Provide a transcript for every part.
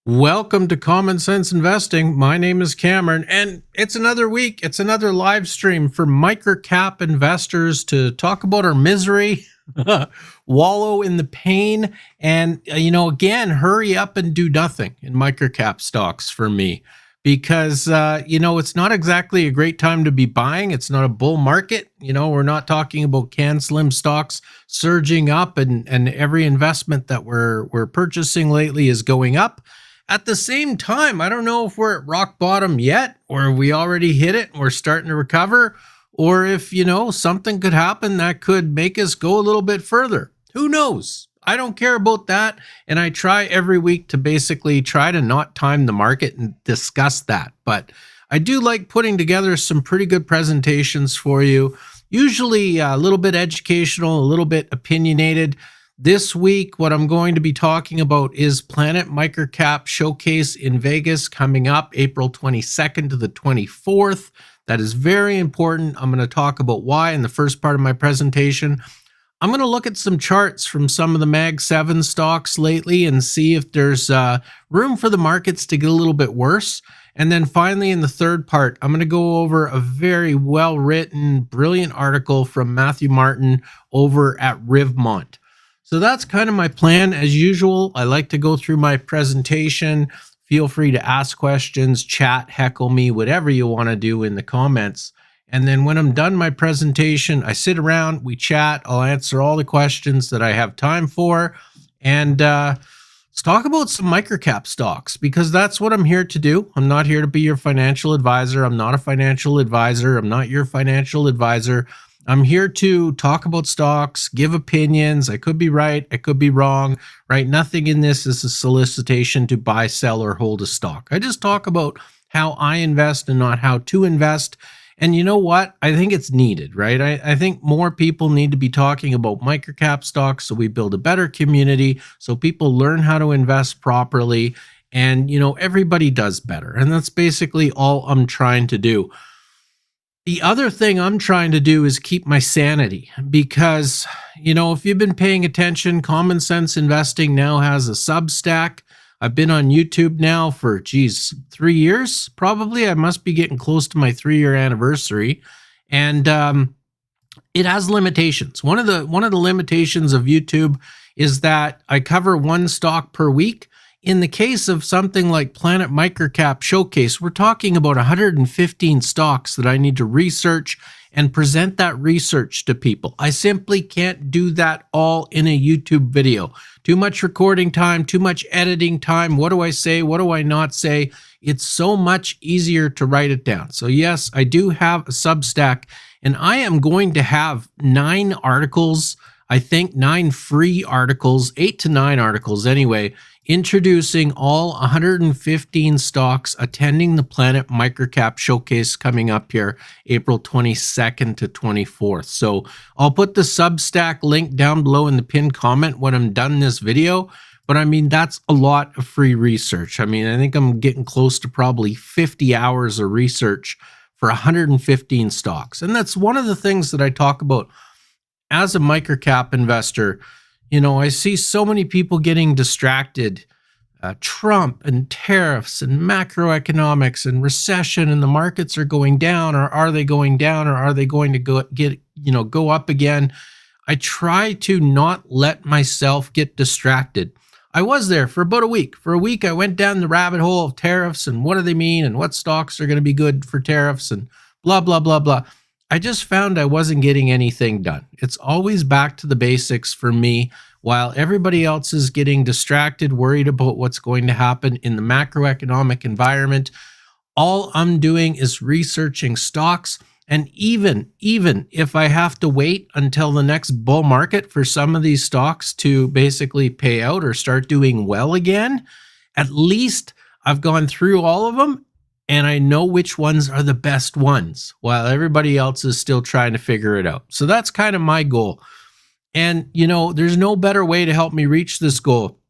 Welcome to Common Sense Investing. My name is Cameron, and it's another week. It's another live stream for microcap investors to talk about our misery, wallow in the pain, and, again, hurry up and do nothing in microcap stocks for me because, it's not exactly a great time to be buying. It's not a bull market. We're not talking about can slim stocks surging up and every investment that we're purchasing lately is going up. At the same time, I don't know if we're at rock bottom yet, or we already hit it and we're starting to recover, or if, something could happen that could make us go a little bit further. Who knows? I don't care about that. And I try every week to basically try to not time the market and discuss that. But I do like putting together some pretty good presentations for you, usually a little bit educational, a little bit opinionated. This week, what I'm going to be talking about is Planet Microcap Showcase in Vegas coming up April 22nd to the 24th. That is very important. I'm going to talk about why in the first part of my presentation. I'm going to look at some charts from some of the Mag 7 stocks lately and see if there's room for the markets to get a little bit worse. And then finally, in the third part, I'm going to go over a very well-written, brilliant article from Matthew Martin over at Rivmont. So that's kind of my plan. As usual, I like to go through my presentation. Feel free to ask questions, chat, heckle me, whatever you want to do in the comments. And then when I'm done my presentation, I sit around, we chat, I'll answer all the questions that I have time for. And let's talk about some microcap stocks because that's what I'm here to do. I'm not here to be your financial advisor. I'm not a financial advisor. I'm not your financial advisor. I'm here to talk about stocks, give opinions. I could be right. I could be wrong, right? Nothing in this is a solicitation to buy, sell, or hold a stock. I just talk about how I invest and not how to invest. And you know what? I think it's needed, right? I think more people need to be talking about microcap stocks so we build a better community, so people learn how to invest properly, and, everybody does better. And that's basically all I'm trying to do. The other thing I'm trying to do is keep my sanity because, if you've been paying attention, Common Sense Investing now has a Substack. I've been on YouTube now for, 3 years, probably. I must be getting close to my 3-year anniversary. And it has limitations. One of the limitations of YouTube is that I cover one stock per week. In the case of something like Planet Microcap Showcase, we're talking about 115 stocks that I need to research and present that research to people. I simply can't do that all in a YouTube video. Too much recording time, too much editing time. What do I say? What do I not say? It's so much easier to write it down. So yes, I do have a Substack, and I am going to have 9 articles, I think 9 free articles, 8 to 9 articles anyway, introducing all 115 stocks attending the Planet Microcap Showcase coming up here April 22nd to 24th. So I'll put the Substack link down below in the pinned comment when I'm done this video. But I mean, that's a lot of free research. I mean, I think I'm getting close to probably 50 hours of research for 115 stocks. And that's one of the things that I talk about as a microcap investor. I see so many people getting distracted. Trump and tariffs and macroeconomics and recession and the markets are going down, or are they going down, or are they going to go up again? I try to not let myself get distracted. I was there for about a week. For a week, I went down the rabbit hole of tariffs and what do they mean and what stocks are going to be good for tariffs and blah, blah, blah, blah. I just found I wasn't getting anything done. It's always back to the basics for me, while everybody else is getting distracted, worried about what's going to happen in the macroeconomic environment. All I'm doing is researching stocks. And even if I have to wait until the next bull market for some of these stocks to basically pay out or start doing well again, at least I've gone through all of them and I know which ones are the best ones while everybody else is still trying to figure it out. So that's kind of my goal. And, there's no better way to help me reach this goal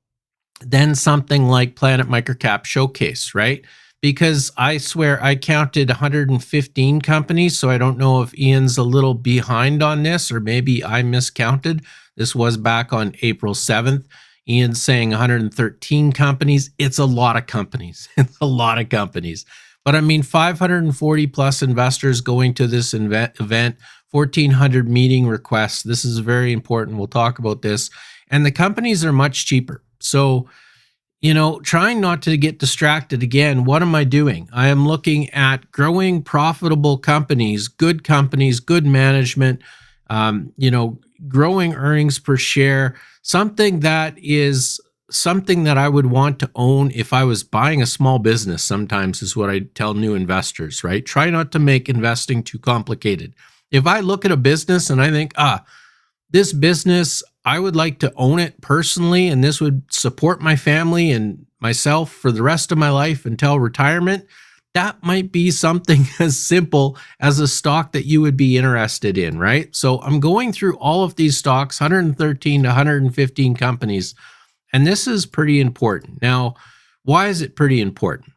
than something like Planet Microcap Showcase, right? Because I swear I counted 115 companies, so I don't know if Ian's a little behind on this or maybe I miscounted. This was back on April 7th. Ian's saying 113 companies. It's a lot of companies. It's a lot of companies. But I mean, 540 plus investors going to this event, 1,400 meeting requests. This is very important. We'll talk about this. And the companies are much cheaper. So, trying not to get distracted again, what am I doing? I am looking at growing profitable companies, good management, growing earnings per share, something that I would want to own if I was buying a small business. Sometimes is what I tell new investors, right? Try not to make investing too complicated. If I look at a business and I think, this business, I would like to own it personally, and this would support my family and myself for the rest of my life until retirement, that might be something as simple as a stock that you would be interested in, right? So I'm going through all of these stocks, 113 to 115 companies, and this is pretty important. Now, why is it pretty important?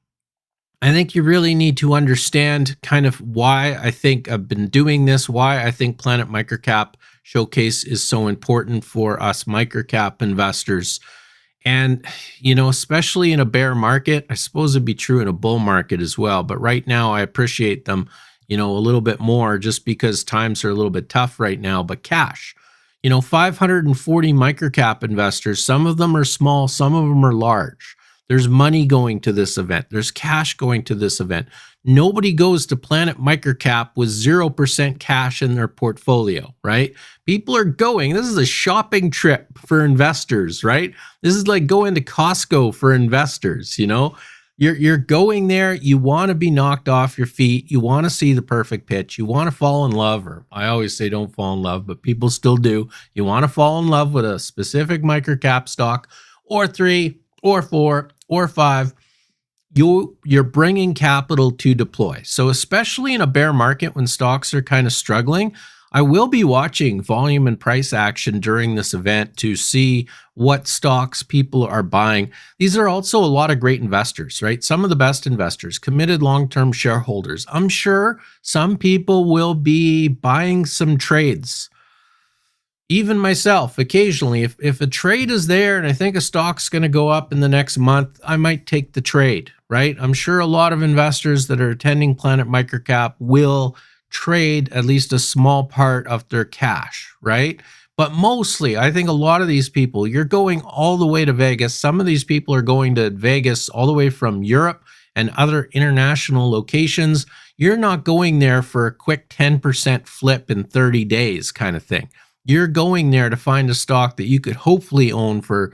I think you really need to understand kind of why I think I've been doing this, why I think Planet Microcap Showcase is so important for us microcap investors. And, especially in a bear market, I suppose it'd be true in a bull market as well. But right now, I appreciate them, a little bit more just because times are a little bit tough right now. But cash, 540 microcap investors, some of them are small, some of them are large. There's money going to this event. There's cash going to this event. Nobody goes to Planet Microcap with 0% cash in their portfolio, right? People are going. This is a shopping trip for investors, right? This is like going to Costco for investors, You're going there. You want to be knocked off your feet. You want to see the perfect pitch. You want to fall in love, or I always say don't fall in love, but people still do. You want to fall in love with a specific microcap stock, or 3 or 4 or 5. You're bringing capital to deploy. So especially in a bear market when stocks are kind of struggling, I will be watching volume and price action during this event to see what stocks people are buying. These are also a lot of great investors, right? Some of the best investors, committed long-term shareholders. I'm sure some people will be buying some trades. Even myself, occasionally, if a trade is there and I think a stock's going to go up in the next month, I might take the trade, right? I'm sure a lot of investors that are attending Planet Microcap will trade at least a small part of their cash, right? But mostly, I think a lot of these people, you're going all the way to Vegas. Some of these people are going to Vegas all the way from Europe and other international locations. You're not going there for a quick 10% flip in 30 days kind of thing. You're going there to find a stock that you could hopefully own for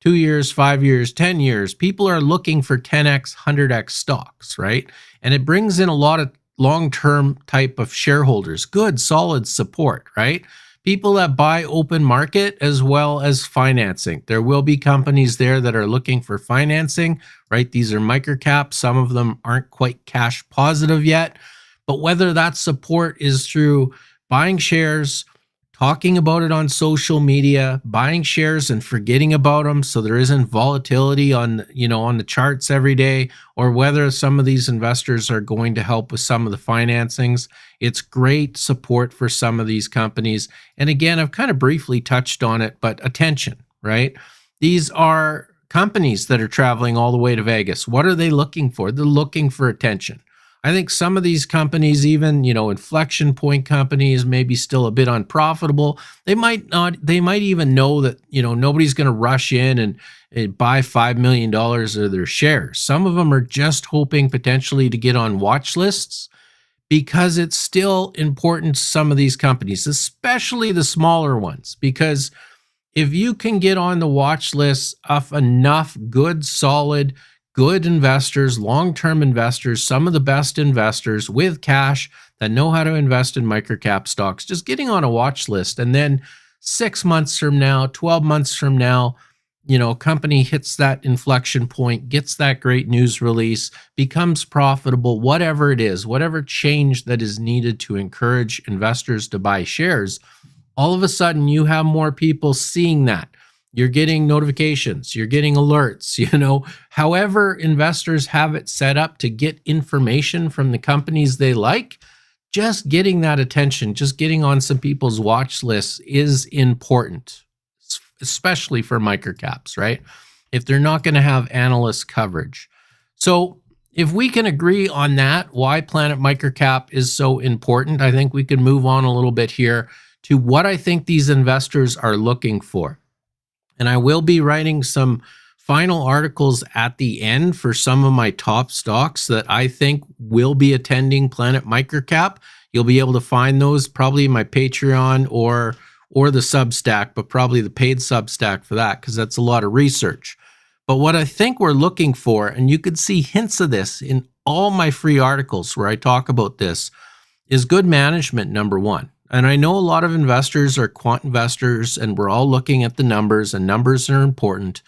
2 years, 5 years, 10 years. People are looking for 10x, 100x stocks, right? And it brings in a lot of long-term type of shareholders, good, solid support, right? People that buy open market as well as financing. There will be companies there that are looking for financing, right? These are microcaps. Some of them aren't quite cash positive yet. But whether that support is through buying shares, talking about it on social media, buying shares and forgetting about them so there isn't volatility on the charts every day, or whether some of these investors are going to help with some of the financings. It's great support for some of these companies. And again, I've kind of briefly touched on it, but attention, right? These are companies that are traveling all the way to Vegas. What are they looking for? They're looking for attention. I think some of these companies, even, inflection point companies, maybe still a bit unprofitable. They might even know that, nobody's going to rush in and buy $5 million of their shares. Some of them are just hoping potentially to get on watch lists because it's still important to some of these companies, especially the smaller ones, because if you can get on the watch list of enough good, solid, good investors, long-term investors, some of the best investors with cash that know how to invest in microcap stocks, just getting on a watch list. And then 6 months from now, 12 months from now, a company hits that inflection point, gets that great news release, becomes profitable, whatever it is, whatever change that is needed to encourage investors to buy shares, all of a sudden you have more people seeing that. You're getting notifications, you're getting alerts, however investors have it set up to get information from the companies they like. Just getting that attention, just getting on some people's watch lists is important. especially for microcaps, right? If they're not going to have analyst coverage. So if we can agree on that, why Planet Microcap is so important, I think we can move on a little bit here to what I think these investors are looking for. And I will be writing some final articles at the end for some of my top stocks that I think will be attending Planet Microcap. You'll be able to find those probably in my Patreon or the Substack, but probably the paid Substack for that, because that's a lot of research. But what I think we're looking for, and you could see hints of this in all my free articles where I talk about this, is good management, number one. And I know a lot of investors are quant investors, and we're all looking at the numbers, and numbers are important.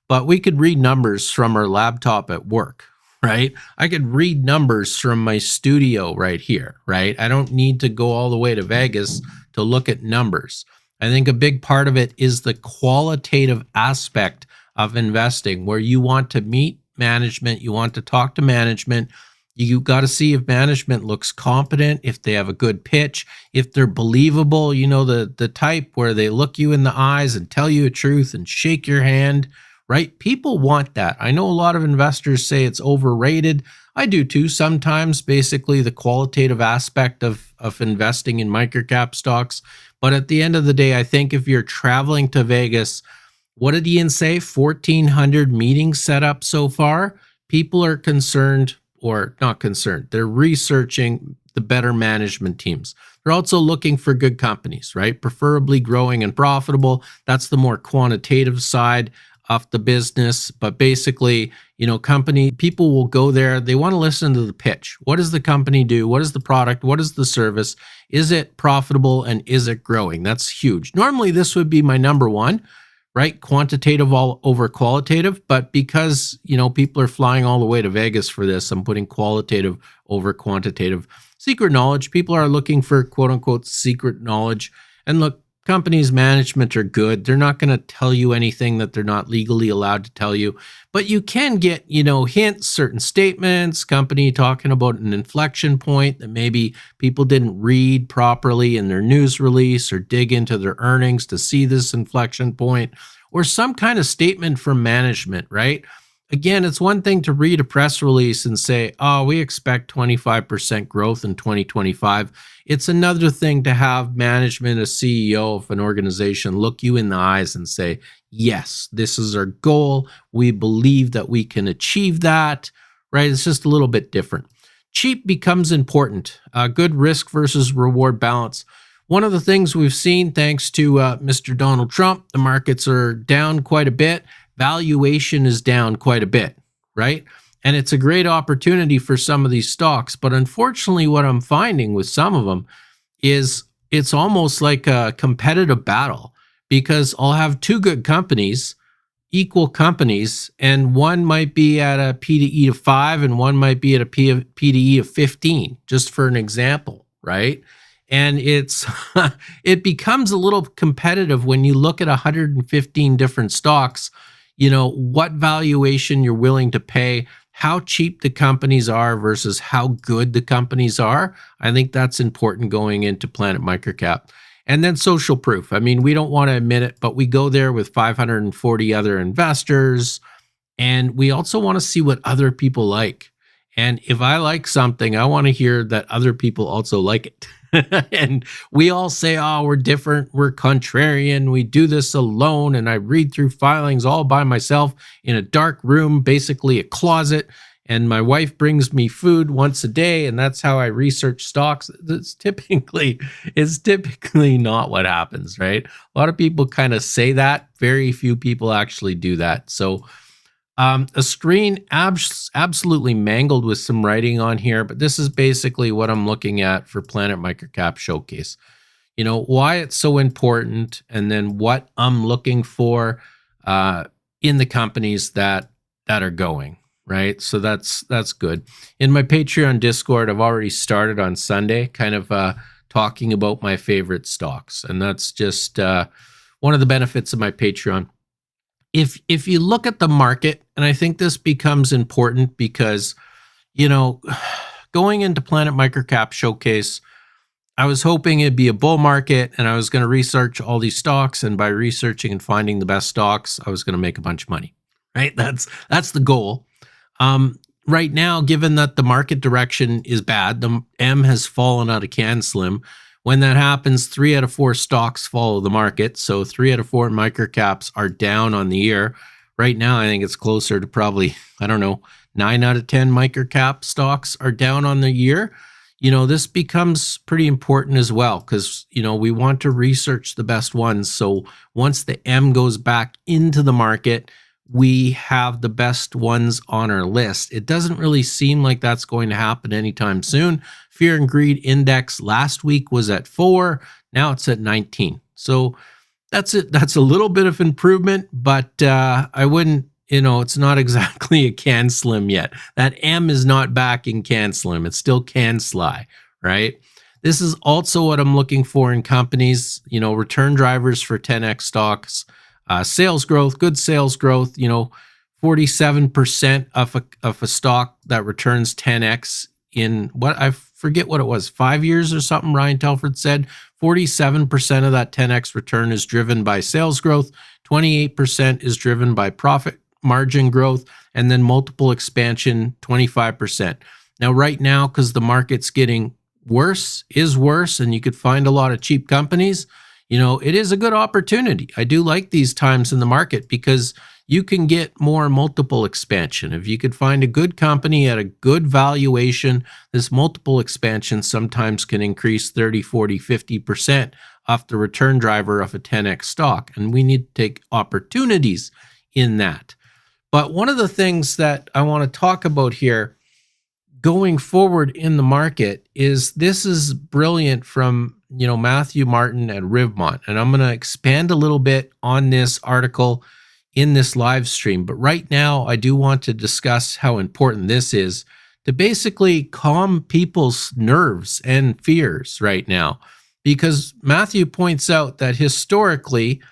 But we could read numbers from our laptop at work, right? I could read numbers from my studio right here, right? I don't need to go all the way to Vegas to look at numbers. I think a big part of it is the qualitative aspect of investing, where you want to meet management, you want to talk to management. You got to see if management looks competent, if they have a good pitch, if they're believable, the type where they look you in the eyes and tell you the truth and shake your hand, right? People want that. I know a lot of investors say it's overrated. I do too sometimes, basically the qualitative aspect of investing in microcap stocks. But at the end of the day, I think if you're traveling to Vegas, what did Ian say? 1,400 meetings set up so far. People are concerned, or not concerned. They're researching the better management teams. They're also looking for good companies, right? Preferably growing and profitable. That's the more quantitative side of the business. But basically, people will go there. They want to listen to the pitch. What does the company do? What is the product? What is the service? Is it profitable and is it growing? That's huge. Normally, this would be my number one, right? Quantitative all over qualitative. But because, people are flying all the way to Vegas for this, I'm putting qualitative over quantitative. Secret knowledge. People are looking for quote unquote secret knowledge. And look, companies' management are good. They're not going to tell you anything that they're not legally allowed to tell you. But you can get, hints, certain statements, company talking about an inflection point that maybe people didn't read properly in their news release or dig into their earnings to see this inflection point, or some kind of statement from management, right? Again, it's one thing to read a press release and say, oh, we expect 25% growth in 2025. It's another thing to have management, a CEO of an organization, look you in the eyes and say, yes, this is our goal. We believe that we can achieve that, right? It's just a little bit different. Cheap becomes important. Good risk versus reward balance. One of the things we've seen, thanks to Mr. Donald Trump, the markets are down quite a bit. Valuation is down quite a bit, right? And it's a great opportunity for some of these stocks. But unfortunately, what I'm finding with some of them is it's almost like a competitive battle, because I'll have two good companies, equal companies, and one might be at a P to E of 5 and one might be at a P to E of 15, just for an example, right? And it becomes a little competitive when you look at 115 different stocks, what valuation you're willing to pay, how cheap the companies are versus how good the companies are. I think that's important going into Planet Microcap. And then social proof. I mean, we don't want to admit it, but we go there with 540 other investors, and we also want to see what other people like. And if I like something, I want to hear that other people also like it. And we all say, oh, we're different, we're contrarian, we do this alone, and I read through filings all by myself in a dark room, basically a closet, and my wife brings me food once a day, and that's how I research stocks. It's typically not what happens, right? A lot of people kind of say that. Very few people actually do that. So a screen absolutely mangled with some writing on here, but this is basically what I'm looking at for Planet Microcap Showcase. Why it's so important, and then what I'm looking for in the companies that are going, right? So that's good. In my Patreon Discord, I've already started on Sunday, kind of talking about my favorite stocks, and that's just one of the benefits of my Patreon. If you look at the market, and I think this becomes important because, going into Planet Microcap Showcase, I was hoping it'd be a bull market and I was going to research all these stocks. And by researching and finding the best stocks, I was going to make a bunch of money, right? That's the goal. Right now, given that the market direction is bad, the M has fallen out of CanSlim. When that happens, 3 out of 4 stocks follow the market. So 3 out of 4 microcaps are down on the year. Right now, I think it's closer to probably, 9 out of 10 microcap stocks are down on the year. This becomes pretty important as well because, we want to research the best ones. So once the M goes back into the market, we have the best ones on our list. It doesn't really seem like that's going to happen anytime soon. Fear and Greed Index last week was at 4. Now it's at 19. So that's it. That's a little bit of improvement, but I wouldn't, it's not exactly a CanSlim yet. That M is not back in CanSlim. It's still CanSly, right? This is also what I'm looking for in companies, return drivers for 10x stocks, sales growth, good sales growth, 47% of a stock that returns 10x in what I forget what it was, 5 years or something. Ryan Telford said 47% of that 10x return is driven by sales growth, 28% is driven by profit margin growth, and then multiple expansion, 25%. Now, right now, because the market's getting worse, and you could find a lot of cheap companies, it is a good opportunity. I do like these times in the market because you can get more multiple expansion. If you could find a good company at a good valuation, this multiple expansion sometimes can increase 30, 40, 50% off the return driver of a 10x stock. And we need to take opportunities in that. But one of the things that I want to talk about here going forward in the market is this is brilliant from, Matthew Martin at Rivmont. And I'm going to expand a little bit on this article in this live stream. But right now, I do want to discuss how important this is to basically calm people's nerves and fears right now. Because Matthew points out that historically,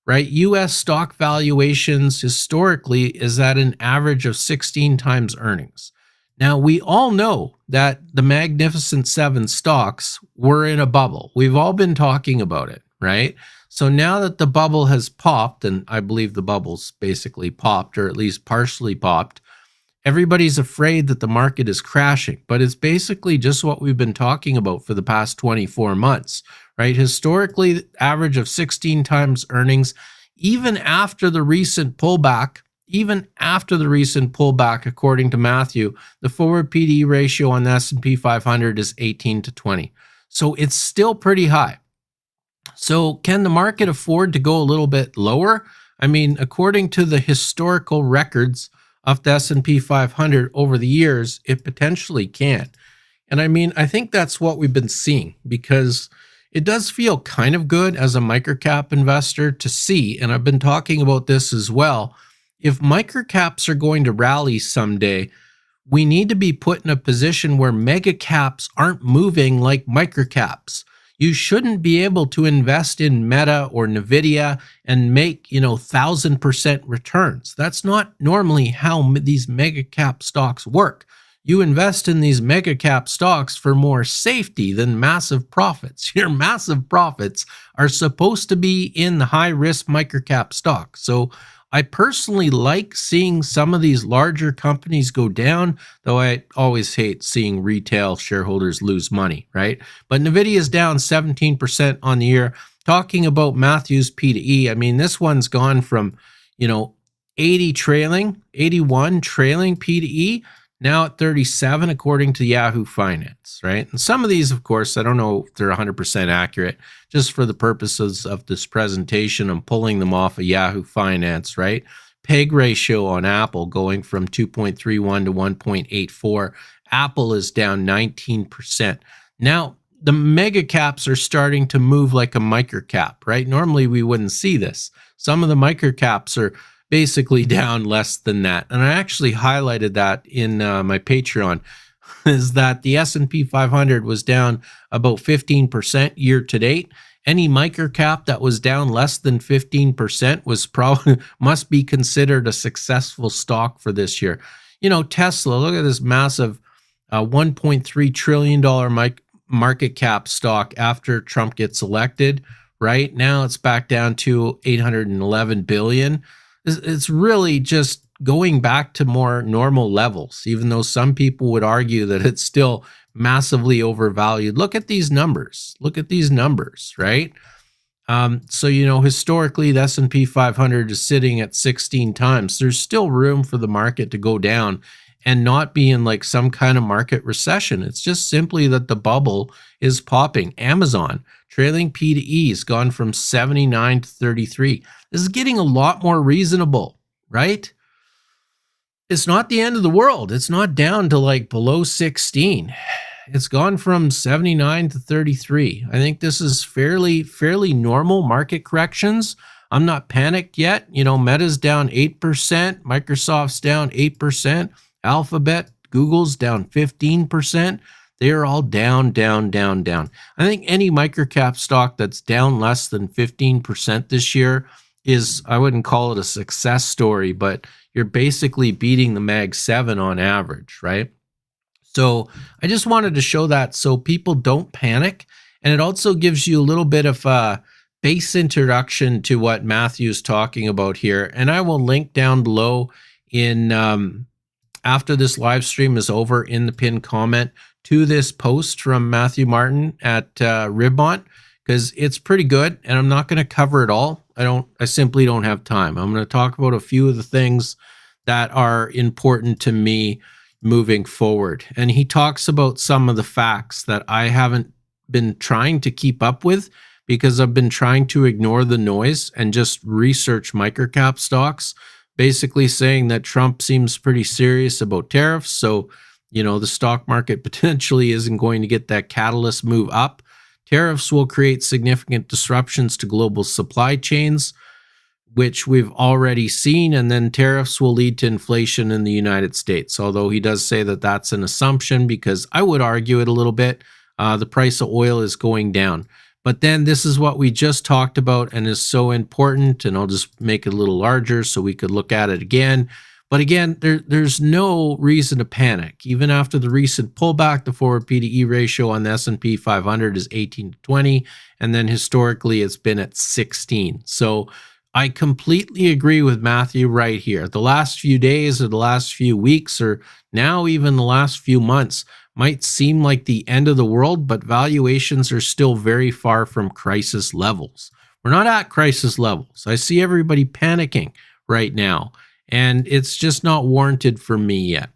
right, U.S. stock valuations historically is at an average of 16 times earnings. Now, we all know that the Magnificent Seven stocks were in a bubble. We've all been talking about it, right? So now that the bubble has popped, and I believe the bubble's basically popped, or at least partially popped, everybody's afraid that the market is crashing. But it's basically just what we've been talking about for the past 24 months, right? Historically, average of 16 times earnings, even after the recent pullback, according to Matthew, the forward PDE ratio on the S&P 500 is 18 to 20. So it's still pretty high. So can the market afford to go a little bit lower? I mean, according to the historical records of the S&P 500 over the years, it potentially can. And I mean, I think that's what we've been seeing because it does feel kind of good as a microcap investor to see, and I've been talking about this as well, if microcaps are going to rally someday, we need to be put in a position where megacaps aren't moving like microcaps. You shouldn't be able to invest in Meta or Nvidia and make, 1,000% returns. That's not normally how these megacap stocks work. You invest in these megacap stocks for more safety than massive profits. Your massive profits are supposed to be in the high-risk microcap stocks. So I personally like seeing some of these larger companies go down, though I always hate seeing retail shareholders lose money, right? But Nvidia is down 17% on the year. Talking about Matthew's P/E, I mean, this one's gone from, 81 trailing P/E, now at 37, according to Yahoo Finance, right? And some of these, of course, I don't know if they're 100% accurate. Just for the purposes of this presentation, I'm pulling them off of Yahoo Finance, right? PEG ratio on Apple going from 2.31 to 1.84. Apple is down 19%. Now, the mega caps are starting to move like a microcap, right? Normally, we wouldn't see this. Some of the microcaps are basically down less than that. And I actually highlighted that in my Patreon, is that the S&P 500 was down about 15% year to date. Any microcap that was down less than 15% was probably must be considered a successful stock for this year. Tesla, look at this massive $1.3 trillion market cap stock after Trump gets elected. Right now, it's back down to 811 billion. It's really just going back to more normal levels, even though some people would argue that it's still massively overvalued. Look at these numbers. Look at these numbers, right? So, historically, the S&P 500 is sitting at 16 times. There's still room for the market to go down and not be in like some kind of market recession. It's just simply that the bubble is popping. Amazon, trailing P to E has gone from 79 to 33. This is getting a lot more reasonable, right? It's not the end of the world. It's not down to like below 16. It's gone from 79 to 33. I think this is fairly normal market corrections. I'm not panicked yet. Meta's down 8%, Microsoft's down 8%, Alphabet, Google's down 15%. They're all down, down, down, down. I think any microcap stock that's down less than 15% this year is, I wouldn't call it a success story, but you're basically beating the Mag 7 on average, right? So I just wanted to show that so people don't panic. And it also gives you a little bit of a base introduction to what Matthew's talking about here. And I will link down below in after this live stream is over in the pinned comment to this post from Matthew Martin at Ribbont, because it's pretty good. And I'm not going to cover it all. I simply don't have time. I'm going to talk about a few of the things that are important to me moving forward. And he talks about some of the facts that I haven't been trying to keep up with because I've been trying to ignore the noise and just research microcap stocks, basically saying that Trump seems pretty serious about tariffs. So, the stock market potentially isn't going to get that catalyst move up. Tariffs will create significant disruptions to global supply chains, which we've already seen, and then tariffs will lead to inflation in the United States, although he does say that that's an assumption because I would argue it a little bit. The price of oil is going down. But then this is what we just talked about and is so important, and I'll just make it a little larger so we could look at it again. But again, there's no reason to panic. Even after the recent pullback, the forward P/E ratio on the S&P 500 is 18 to 20, and then historically it's been at 16. So I completely agree with Matthew right here. The last few days or the last few weeks or now even the last few months might seem like the end of the world, but valuations are still very far from crisis levels. We're not at crisis levels. I see everybody panicking right now, and it's just not warranted for me yet.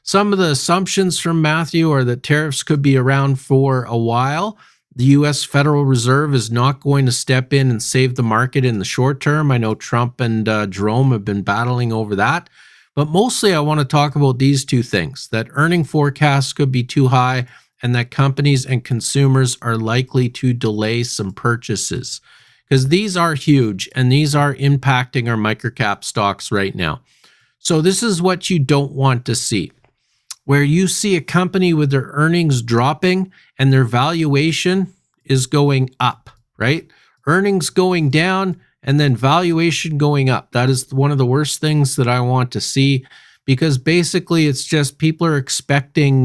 Some of the assumptions from Matthew are that tariffs could be around for a while. The U.S. Federal Reserve is not going to step in and save the market in the short term. I know Trump and Jerome have been battling over that. But mostly I want to talk about these two things, that earning forecasts could be too high and that companies and consumers are likely to delay some purchases. Because these are huge and these are impacting our microcap stocks right now. So this is what you don't want to see, where you see a company with their earnings dropping and their valuation is going up, right? Earnings going down and then valuation going up. That is one of the worst things that I want to see, because basically it's just people are expecting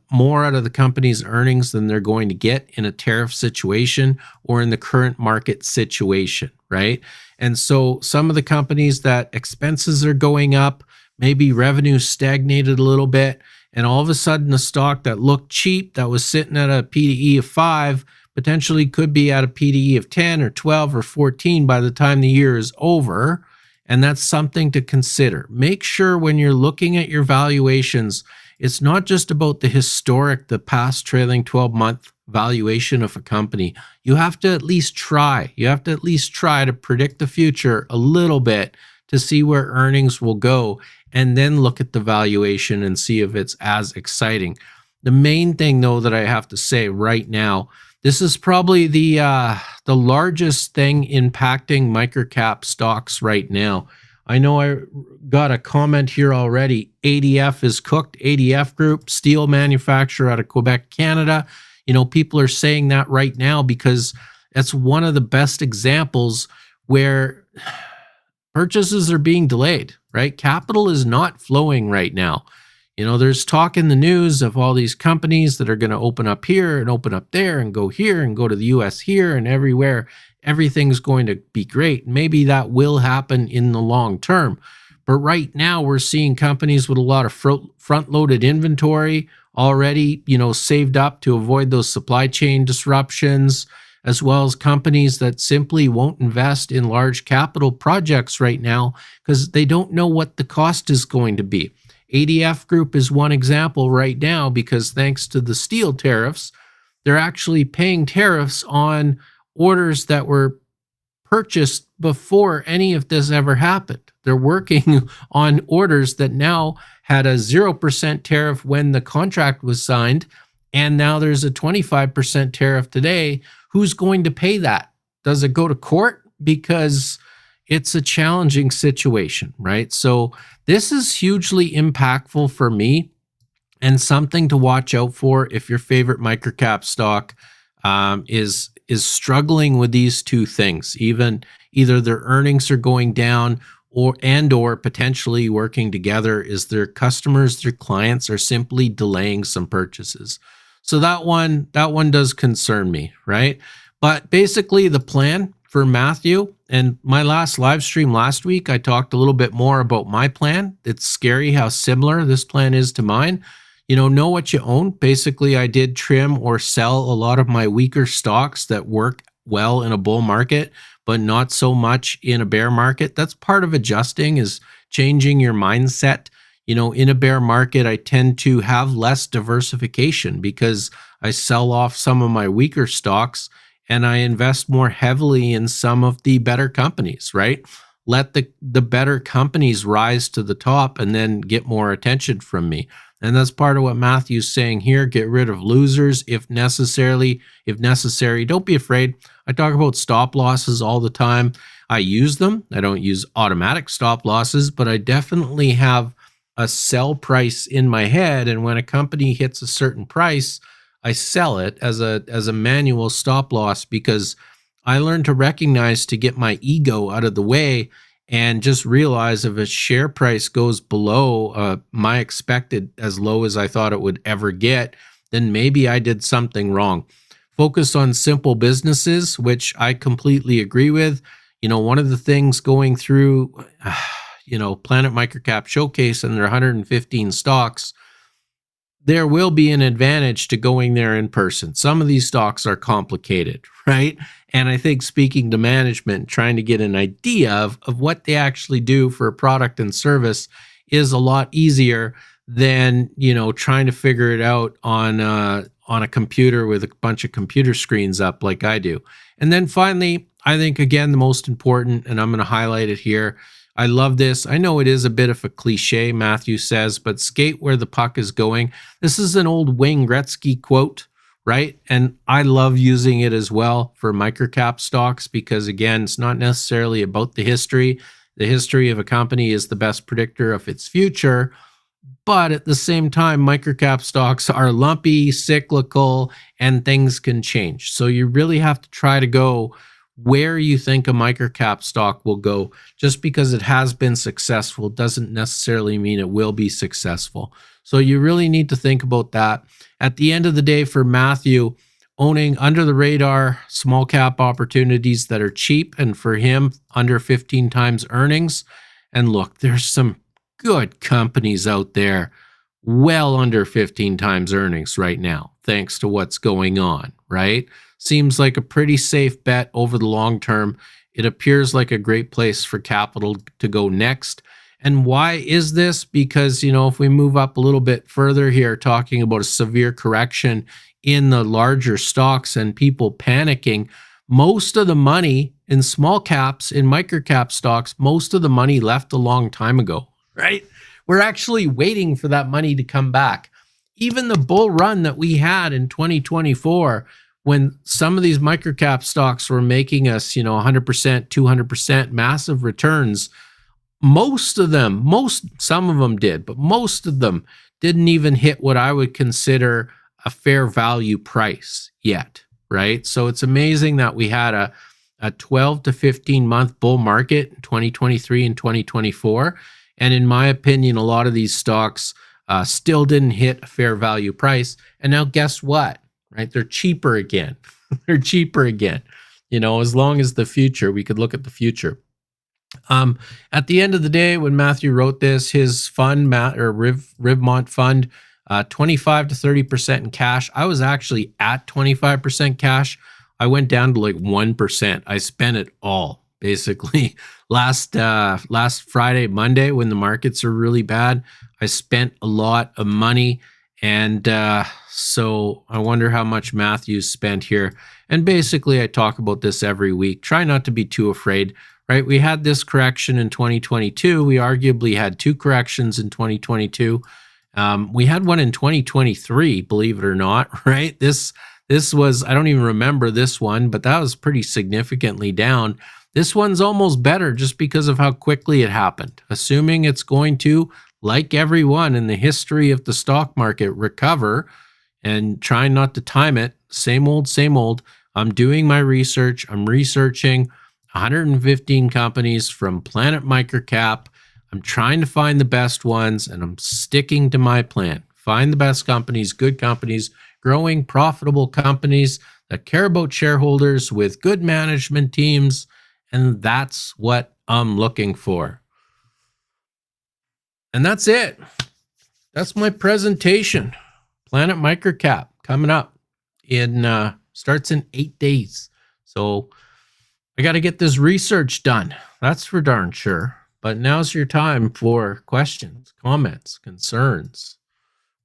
more out of the company's earnings than they're going to get in a tariff situation or in the current market situation, right? And so some of the companies that expenses are going up, maybe revenue stagnated a little bit, and all of a sudden the stock that looked cheap, that was sitting at a P/E of 5, potentially could be at a P/E of 10 or 12 or 14 by the time the year is over. And that's something to consider. Make sure when you're looking at your valuations, it's not just about the past trailing 12-month valuation of a company. You have to at least try. You have to at least try to predict the future a little bit to see where earnings will go, and then look at the valuation and see if it's as exciting. The main thing, though, that I have to say right now, this is probably the largest thing impacting microcap stocks right now. I know I got a comment here already. ADF is cooked. ADF Group, steel manufacturer out of Quebec, Canada. People are saying that right now because that's one of the best examples where purchases are being delayed, right? Capital is not flowing right now. There's talk in the news of all these companies that are going to open up here and open up there and go here and go to the US here and everywhere. Everything's going to be great. Maybe that will happen in the long term. But right now, we're seeing companies with a lot of front-loaded inventory already, saved up to avoid those supply chain disruptions, as well as companies that simply won't invest in large capital projects right now because they don't know what the cost is going to be. ADF Group is one example right now because thanks to the steel tariffs, they're actually paying tariffs on orders that were purchased before any of this ever happened. They're working on orders that now had a 0% tariff when the contract was signed, and now there's a 25% tariff today. Who's going to pay that? Does it go to court? Because it's a challenging situation, right? So this is hugely impactful for me and something to watch out for if your favorite microcap stock is struggling with these two things. Either their earnings are going down or potentially working together is their customers, their clients are simply delaying some purchases. So that one does concern me, right? But basically the plan for Matthew, and my last live stream last week, I talked a little bit more about my plan. It's scary how similar this plan is to mine. Know what you own. Basically, I did trim or sell a lot of my weaker stocks that work well in a bull market, but not so much in a bear market. That's part of adjusting, is changing your mindset. In a bear market, I tend to have less diversification because I sell off some of my weaker stocks and I invest more heavily in some of the better companies, right? Let the better companies rise to the top and then get more attention from me. And that's part of what Matthew's saying here. Get rid of losers if necessary. Don't be afraid. I talk about stop losses all the time. I use them. I don't use automatic stop losses, but I definitely have a sell price in my head. And when a company hits a certain price, I sell it as a manual stop loss because I learned to recognize, to get my ego out of the way and just realize if a share price goes below my expected, as low as I thought it would ever get, then maybe I did something wrong. Focus on simple businesses, which I completely agree with. One of the things going through, Planet Microcap Showcase and their 115 stocks, there will be an advantage to going there in person. Some of these stocks are complicated, right? And I think speaking to management, trying to get an idea of what they actually do for a product and service is a lot easier than, trying to figure it out on a computer with a bunch of computer screens up like I do. And then finally, I think, again, the most important, and I'm going to highlight it here, I love this. I know it is a bit of a cliche, Matthew says, but skate where the puck is going. This is an old Wayne Gretzky quote, right? And I love using it as well for microcap stocks because, again, it's not necessarily about the history. The history of a company is the best predictor of its future. But at the same time, microcap stocks are lumpy, cyclical, and things can change. So you really have to try to go where you think a microcap stock will go. Just because it has been successful doesn't necessarily mean it will be successful. So you really need to think about that. At the end of the day, for Matthew, owning under the radar small cap opportunities that are cheap, and for him, under 15 times earnings. And look, there's some good companies out there well under 15 times earnings right now, thanks to what's going on, right? Seems like a pretty safe bet over the long term. It appears like a great place for capital to go next. And why is this? Because, if we move up a little bit further here, talking about a severe correction in the larger stocks and people panicking, most of the money in small caps, in microcap stocks, most of the money left a long time ago, right? We're actually waiting for that money to come back. Even the bull run that we had in 2024, when some of these microcap stocks were making us, 100%, 200% massive returns, most of them, some of them did, but most of them didn't even hit what I would consider a fair value price yet, right? So it's amazing that we had a 12 to 15 month bull market in 2023 and 2024. And in my opinion, a lot of these stocks Still didn't hit a fair value price. And now guess what? Right? They're cheaper again. They're cheaper again. As long as the future, we could look at the future. At the end of the day, when Matthew wrote this, his fund, Rivmont fund, 25 to 30% in cash. I was actually at 25% cash. I went down to like 1%. I spent it all basically last Friday, Monday, when the markets are really bad. I spent a lot of money, and so I wonder how much Matthew's spent here. And basically, I talk about this every week. Try not to be too afraid. Right? We had this correction in 2022. We arguably had two corrections in 2022. We had one in 2023, believe it or not, right? This was, I don't even remember this one, but that was pretty significantly down. This one's almost better just because of how quickly it happened. Assuming it's going to, like everyone in the history of the stock market, recover, and trying not to time it. Same old, same old. I'm doing my research. I'm researching 115 companies from Planet Microcap. I'm trying to find the best ones, and I'm sticking to my plan. Find the best companies, good companies, growing, profitable companies that care about shareholders with good management teams, and that's what I'm looking for. And that's it. That's my presentation. Planet Microcap coming up starts in 8 days. So I got to get this research done. That's for darn sure. But now's your time for questions, comments, concerns.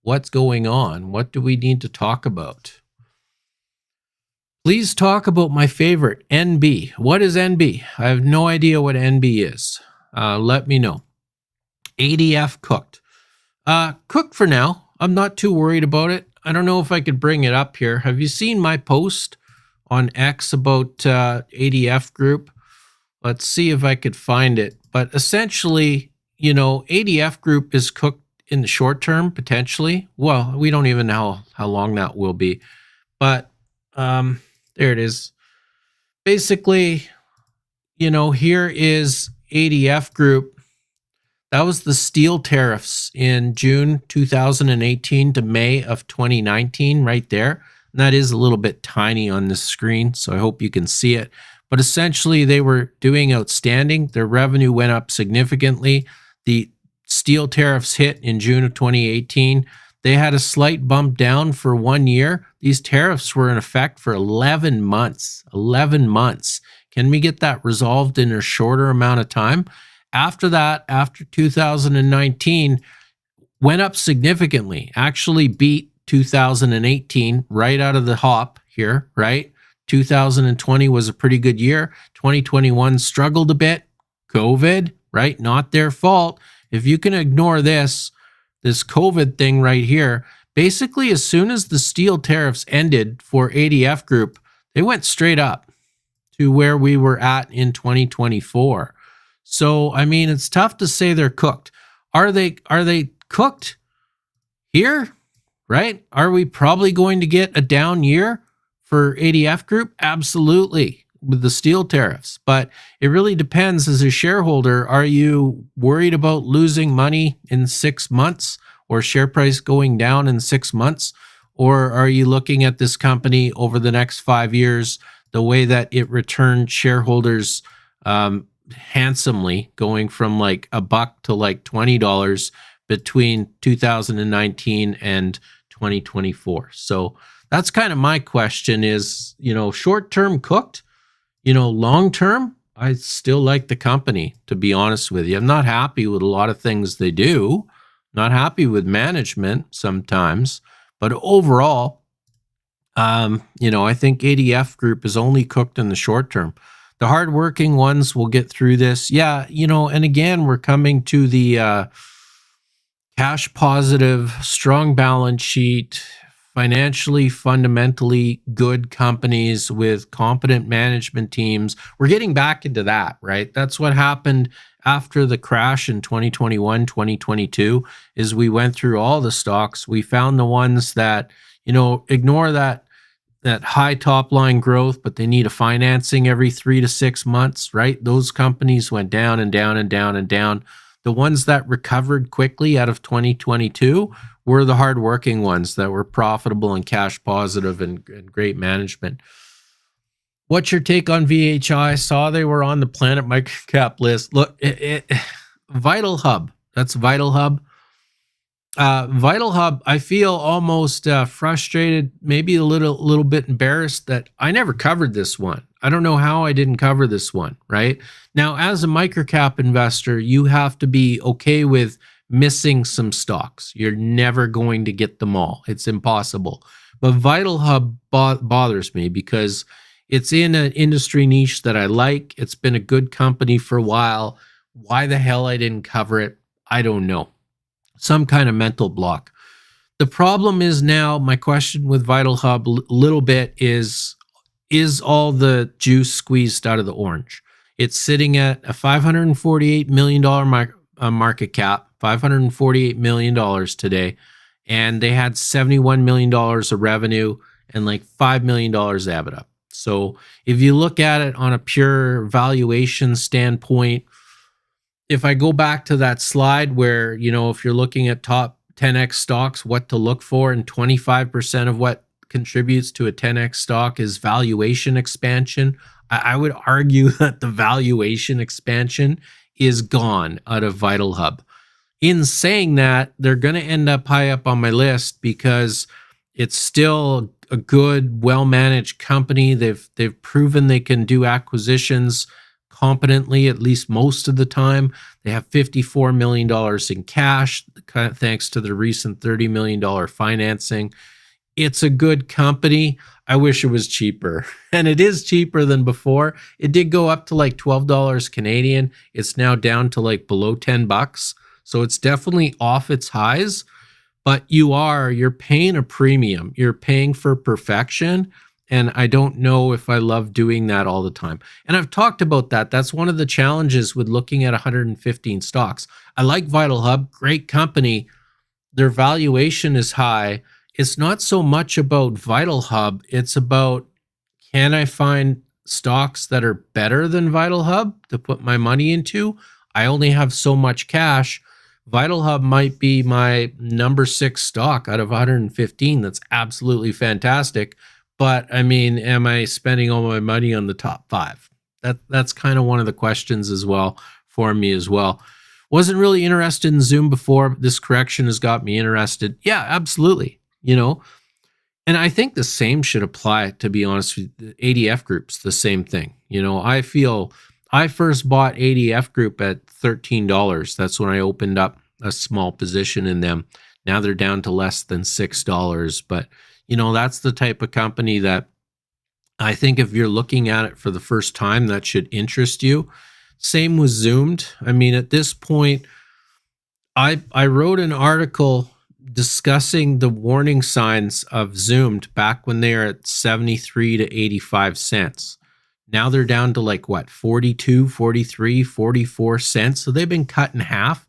What's going on? What do we need to talk about? Please talk about my favorite, NB. What is NB? I have no idea what NB is. Let me know. ADF cooked. Cooked for now. I'm not too worried about it. I don't know if I could bring it up here. Have you seen my post on X about ADF Group? Let's see if I could find it. But essentially, ADF Group is cooked in the short term, potentially. Well, we don't even know how long that will be. But there it is. Basically, here is ADF Group. That was the steel tariffs in June 2018 to May of 2019 right there. And that is a little bit tiny on this screen, so I hope you can see it. But essentially, they were doing outstanding. Their revenue went up significantly. The steel tariffs hit in June of 2018. They had a slight bump down for 1 year. These tariffs were in effect for 11 months. 11 months. Can we get that resolved in a shorter amount of time? After that, after 2019, went up significantly. Actually beat 2018 right out of the hop here, right? 2020 was a pretty good year. 2021 struggled a bit. COVID, right? Not their fault. If you can ignore this COVID thing right here, basically as soon as the steel tariffs ended for ADF Group, they went straight up to where we were at in 2024. So, I mean, it's tough to say they're cooked. Are they cooked here? Right? Are we probably going to get a down year for ADF Group? Absolutely, with the steel tariffs. But it really depends as a shareholder. Are you worried about losing money in 6 months or share price going down in 6 months? Or are you looking at this company over the next 5 years, the way that it returned shareholders handsomely, going from like $1 to like $20 between 2019 and 2024. So that's kind of my question is, short-term cooked, long-term, I still like the company, to be honest with you. I'm not happy with a lot of things they do, not happy with management sometimes, but overall, I think ADF Group is only cooked in the short term. The hardworking ones will get through this. Yeah, and again, we're coming to the cash positive, strong balance sheet, financially, fundamentally good companies with competent management teams. We're getting back into that, right? That's what happened after the crash in 2021, 2022, is we went through all the stocks. We found the ones that, ignore that high top line growth, but they need a financing every 3 to 6 months, right? Those companies went down and down and down and down. The ones that recovered quickly out of 2022 were the hardworking ones that were profitable and cash positive and great management. What's your take on VHI? I saw they were on the Planet Microcap list. Look, Vital Hub. That's Vital Hub. Vital Hub, I feel almost frustrated, maybe a little bit embarrassed that I never covered this one. I don't know how I didn't cover this one, right? Now, as a microcap investor, you have to be okay with missing some stocks. You're never going to get them all. It's impossible. But Vital Hub bothers me because it's in an industry niche that I like. It's been a good company for a while. Why the hell I didn't cover it, I don't know. Some kind of mental block. The problem is now, my question with Vital Hub a little bit is all the juice squeezed out of the orange? It's sitting at a $548 million market cap, $548 million today, and they had $71 million of revenue and like $5 million EBITDA. So if you look at it on a pure valuation standpoint, if I go back to that slide where, if you're looking at top 10x stocks, what to look for, and 25% of what contributes to a 10x stock is valuation expansion, I would argue that the valuation expansion is gone out of Vital Hub. In saying that, they're going to end up high up on my list because it's still a good, well-managed company. They've proven they can do acquisitions competently, at least most of the time. They have $54 million in cash, thanks to the recent $30 million financing. It's a good company. I wish it was cheaper. And it is cheaper than before. It did go up to like $12 Canadian. It's now down to like below $10. So it's definitely off its highs. But you're paying a premium. You're paying for perfection. And I don't know if I love doing that all the time. And I've talked about that. That's one of the challenges with looking at 115 stocks. I like Vital Hub, great company. Their valuation is high. It's not so much about Vital Hub. It's about, can I find stocks that are better than Vital Hub to put my money into? I only have so much cash. Vital Hub might be my number 6 stock out of 115. That's absolutely fantastic. But I mean, am I spending all my money on the top 5? That's kind of one of the questions as well for me as well. Wasn't really interested in Zoom before, but this correction has got me interested. Yeah, absolutely. And I think the same should apply, to be honest with you. ADF Group's the same thing. I feel I first bought ADF Group at $13. That's when I opened up a small position in them. Now they're down to less than $6. But, that's the type of company that I think if you're looking at it for the first time, that should interest you. Same with Zoomed. I mean, at this point, I wrote an article discussing the warning signs of Zoomed back when they were at 73 to 85 cents. Now they're down to like 42, 43, 44 cents. So they've been cut in half.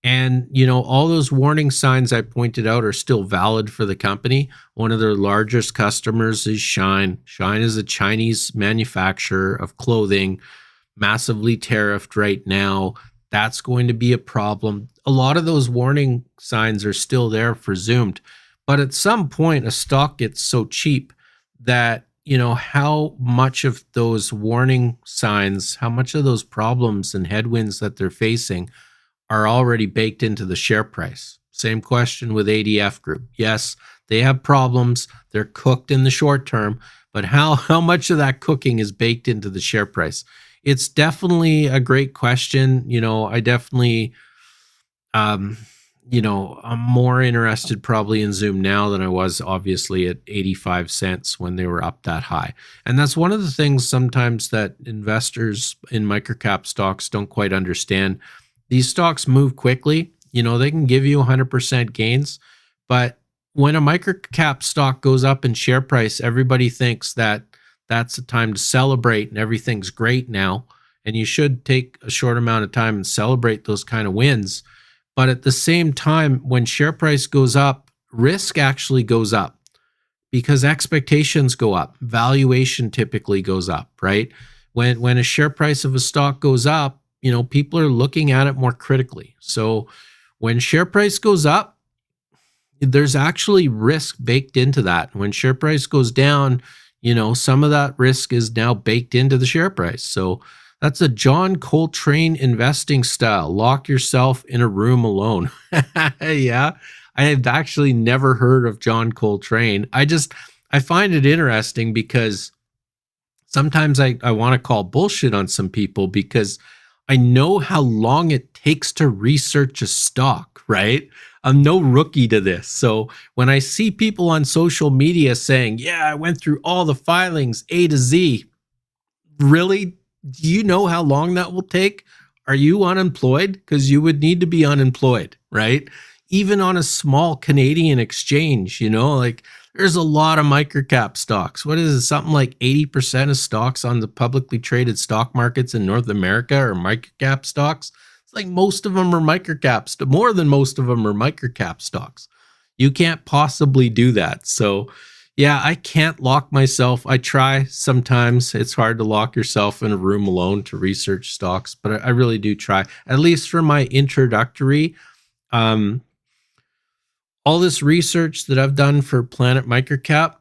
And, all those warning signs I pointed out are still valid for the company. One of their largest customers is Shine. Shine is a Chinese manufacturer of clothing, massively tariffed right now. That's going to be a problem. A lot of those warning signs are still there for Zoomed. But at some point, a stock gets so cheap that, how much of those warning signs, how much of those problems and headwinds that they're facing are already baked into the share price. Same question with ADF Group. Yes, they have problems. They're cooked in the short term, but how much of that cooking is baked into the share price? It's definitely a great question. I definitely, I'm more interested probably in Zoom now than I was obviously at 85 cents when they were up that high. And that's one of the things sometimes that investors in microcap stocks don't quite understand. These stocks move quickly. They can give you 100% gains, but when a microcap stock goes up in share price, everybody thinks that that's the time to celebrate and everything's great now. And you should take a short amount of time and celebrate those kind of wins. But at the same time, when share price goes up, risk actually goes up because expectations go up. Valuation typically goes up, right? When a share price of a stock goes up, people are looking at it more critically. So when share price goes up, there's actually risk baked into that. When share price goes down, some of that risk is now baked into the share price. So that's a John Coltrane investing style. Lock yourself in a room alone. Yeah. I have actually never heard of John Coltrane. I find it interesting because sometimes I want to call bullshit on some people because I know how long it takes to research a stock, right? I'm no rookie to this. So when I see people on social media saying, yeah, I went through all the filings A to Z, really? Do you know how long that will take? Are you unemployed? Because you would need to be unemployed, right? Even on a small Canadian exchange, there's a lot of microcap stocks. What is it? Something like 80% of stocks on the publicly traded stock markets in North America are microcap stocks. It's like most of them are microcaps. More than most of them are microcap stocks. You can't possibly do that. So yeah, I can't lock myself. I try sometimes. It's hard to lock yourself in a room alone to research stocks, but I really do try. At least for my introductory, all this research that I've done for Planet Microcap,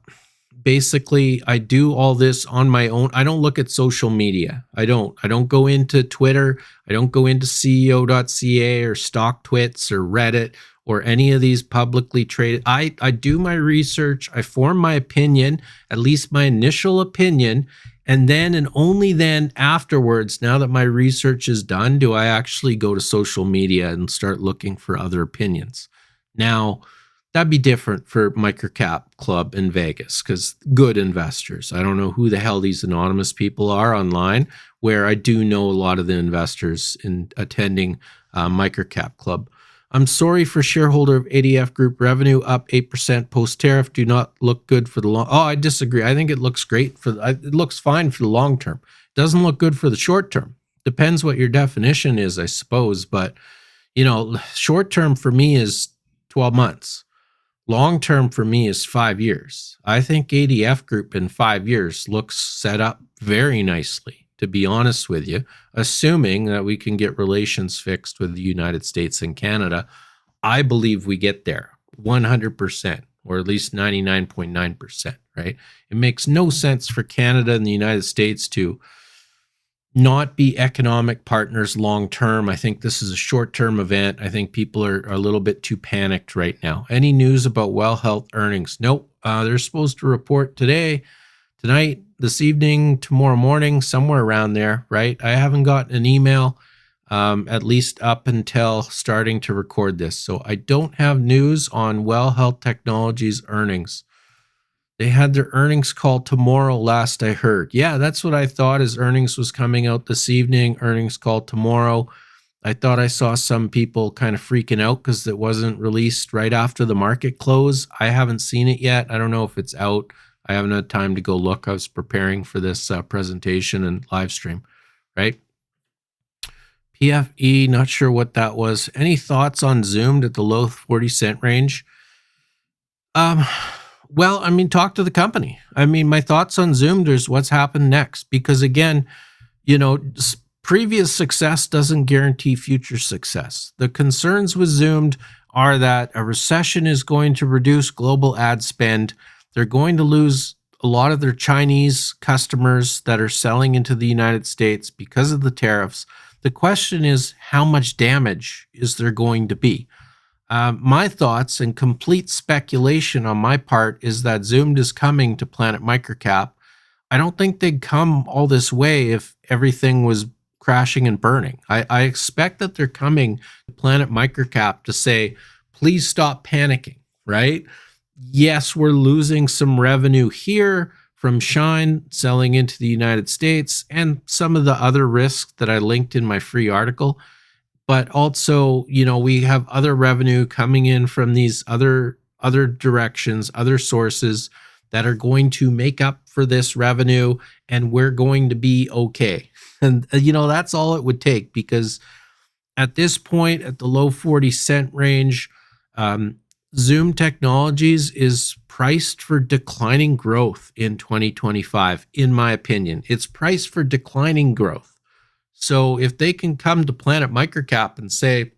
basically I do all this on my own. I don't look at social media. I don't go into Twitter. I don't go into CEO.ca or StockTwits or Reddit or any of these publicly traded. I do my research. I form my opinion, at least my initial opinion. And then and only then afterwards, now that my research is done, do I actually go to social media and start looking for other opinions. Now, that'd be different for Microcap Club in Vegas because good investors. I don't know who the hell these anonymous people are online, where I do know a lot of the investors in attending Microcap Club. I'm sorry for shareholder of ADF Group revenue up 8% post-tariff. Do not look good for the long. Oh, I disagree. I think it looks great it looks fine for the long term. It doesn't look good for the short term. Depends what your definition is, I suppose. But, short term for me is 12 months. Long term for me is 5 years. I think ADF Group in 5 years looks set up very nicely, to be honest with you, assuming that we can get relations fixed with the United States and Canada. I believe we get there 100%, or at least 99.9%, right? It makes no sense for Canada and the United States to not be economic partners long term. I think this is a short term event. I think people are a little bit too panicked right now. Any news about Well Health earnings? Nope. They're supposed to report tonight, this evening, tomorrow morning, somewhere around there, right? I haven't gotten an email, at least up until starting to record this. So I don't have news on Well Health Technologies earnings. They had their earnings call tomorrow, last I heard. Yeah, that's what I thought, is earnings was coming out this evening, earnings call tomorrow. I thought I saw some people kind of freaking out because it wasn't released right after the market close. I haven't seen it yet. I don't know if it's out. I haven't had time to go look. I was preparing for this presentation and live stream, right? PFE, not sure what that was. Any thoughts on Zoomed at the low 40-cent range? Well, talk to the company. My thoughts on Zoomed is what's happened next. Because again, previous success doesn't guarantee future success. The concerns with Zoomed are that a recession is going to reduce global ad spend. They're going to lose a lot of their Chinese customers that are selling into the United States because of the tariffs. The question is, how much damage is there going to be? My thoughts and complete speculation on my part is that Zoomed is coming to Planet Microcap. I don't think they'd come all this way if everything was crashing and burning. I expect that they're coming to Planet Microcap to say, please stop panicking, right? Yes, we're losing some revenue here from Shine selling into the United States and some of the other risks that I linked in my free article. But also, we have other revenue coming in from these other directions, other sources that are going to make up for this revenue, and we're going to be okay. And, that's all it would take, because at this point, at the low 40-cent range, Zoom Technologies is priced for declining growth in 2025, in my opinion. It's priced for declining growth. So if they can come to Planet Microcap and say,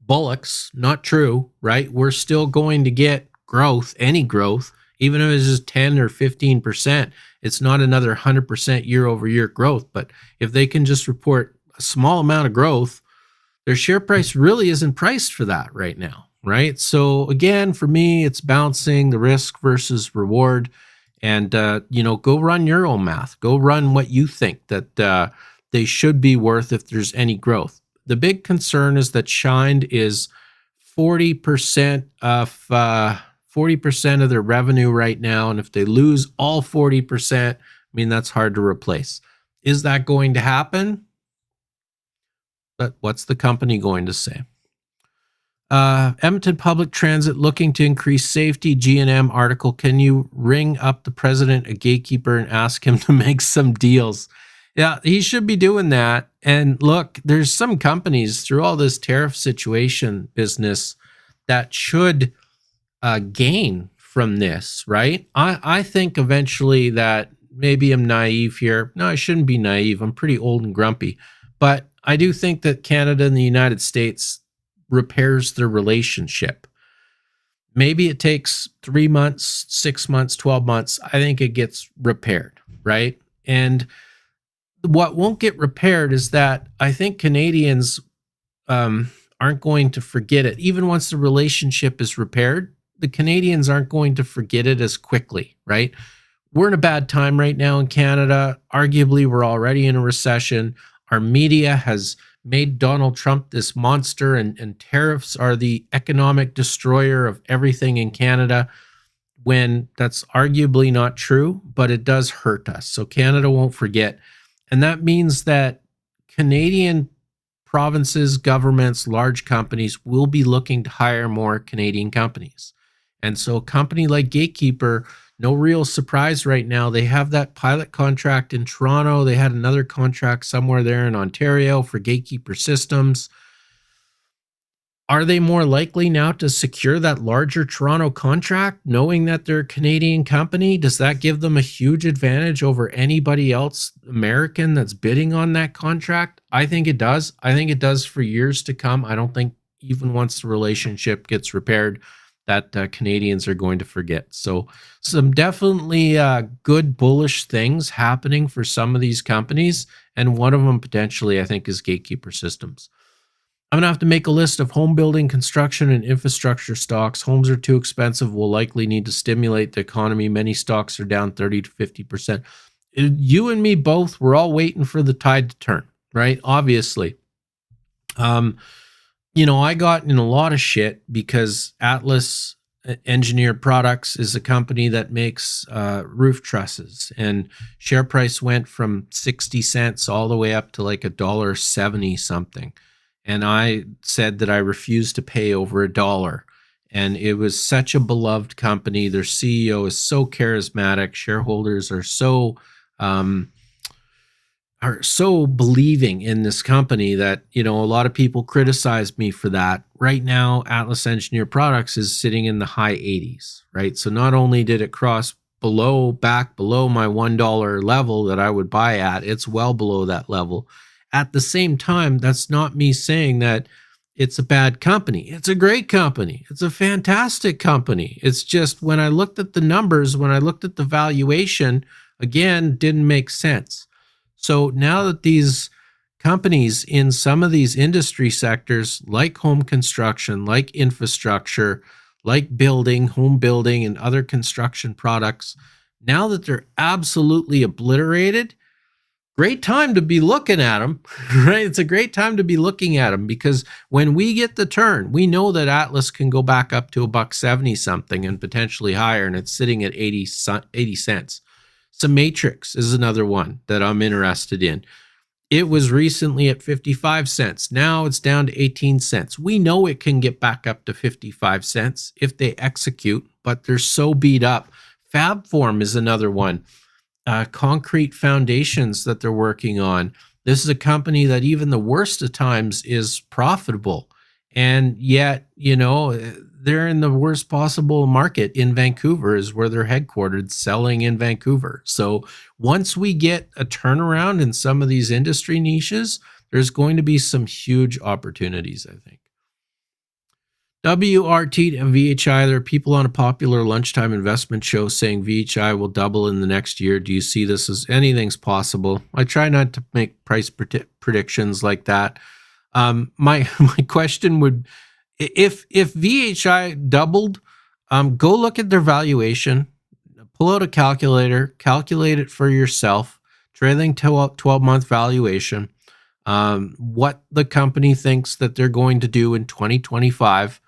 bullocks, not true, right? We're still going to get growth, any growth, even if it's just 10 or 15%. It's not another 100% year over year growth. But if they can just report a small amount of growth, their share price really isn't priced for that right now, right? So again, for me, it's balancing the risk versus reward. And, go run your own math. Go run what you think that they should be worth if there's any growth. The big concern is that Shined is 40% of 40% of their revenue right now, and if they lose all 40%, I mean that's hard to replace. Is that going to happen? But what's the company going to say? Edmonton Public Transit looking to increase safety. G&M article. Can you ring up the president, a gatekeeper, and ask him to make some deals? Yeah, he should be doing that. And look, there's some companies through all this tariff situation business that should gain from this, right? I think eventually that maybe I'm naive here. No, I shouldn't be naive. I'm pretty old and grumpy. But I do think that Canada and the United States repairs their relationship. Maybe it takes 3 months, 6 months, 12 months. I think it gets repaired, right? And what won't get repaired is that I think Canadians aren't going to forget it. Even once the relationship is repaired, the Canadians aren't going to forget it as quickly, right? We're in a bad time right now in Canada. Arguably, we're already in a recession. Our media has made Donald Trump this monster, and tariffs are the economic destroyer of everything in Canada, when that's arguably not true, but it does hurt us. So Canada won't forget. And that means that Canadian provinces, governments, large companies will be looking to hire more Canadian companies. And so a company like Gatekeeper, no real surprise right now. They have that pilot contract in Toronto. They had another contract somewhere there in Ontario for Gatekeeper Systems. Are they more likely now to secure that larger Toronto contract, knowing that they're a Canadian company? Does that give them a huge advantage over anybody else, American, that's bidding on that contract? I think it does. I think it does for years to come. I don't think even once the relationship gets repaired, that Canadians are going to forget. So some definitely good bullish things happening for some of these companies. And one of them potentially, I think, is Gatekeeper Systems. I'm going to have to make a list of home building, construction, and infrastructure stocks. Homes are too expensive, will likely need to stimulate the economy. Many stocks are down 30 to 50%. You and me both, we're all waiting for the tide to turn, right? Obviously. I got in a lot of shit because Atlas Engineered Products is a company that makes roof trusses, and share price went from 60 cents all the way up to like $1.70 something. And I said that I refused to pay over $1. And it was such a beloved company. Their CEO is so charismatic. Shareholders are so believing in this company that, a lot of people criticized me for that. Right now, Atlas Engineered Products is sitting in the high 80s, right? So not only did it cross back below my $1 level that I would buy at, it's well below that level. At the same time, that's not me saying that it's a bad company. It's a great company. It's a fantastic company. It's just when I looked at the numbers, when I looked at the valuation, again, didn't make sense. So now that these companies in some of these industry sectors, like home construction, like infrastructure, like building, home building, and other construction products, now that they're absolutely obliterated, great time to be looking at them, right? It's a great time to be looking at them, because when we get the turn, we know that Atlas can go back up to $1.70 something and potentially higher, and it's sitting at 80 cents. Matrix is another one that I'm interested in. It was recently at 55 cents. Now it's down to 18 cents. We know it can get back up to 55 cents if they execute, but they're so beat up. Fabform is another one. Concrete foundations that they're working on. This is a company that even the worst of times is profitable. And yet, they're in the worst possible market in Vancouver, is where they're headquartered, selling in Vancouver. So once we get a turnaround in some of these industry niches, there's going to be some huge opportunities, I think. WRT and VHI, there are people on a popular lunchtime investment show saying VHI will double in the next year. Do you see this as anything's possible? I try not to make price predictions like that. My question would, if VHI doubled, go look at their valuation, pull out a calculator, calculate it for yourself, trailing 12-month valuation, what the company thinks that they're going to do in 2025,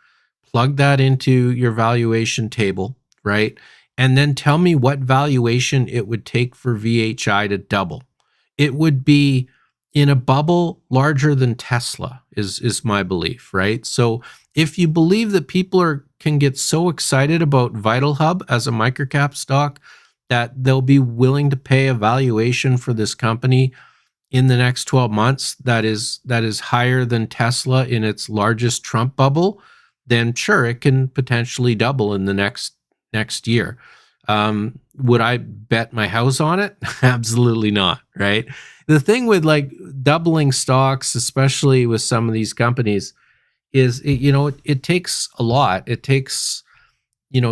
plug that into your valuation table, right? And then tell me what valuation it would take for VHI to double. It would be in a bubble larger than Tesla, is my belief, right? So if you believe that people can get so excited about VitalHub as a microcap stock that they'll be willing to pay a valuation for this company in the next 12 months that is higher than Tesla in its largest Trump bubble, then sure, it can potentially double in the next year. Would I bet my house on it? Absolutely not, right? The thing with like doubling stocks, especially with some of these companies, is it takes a lot. It takes,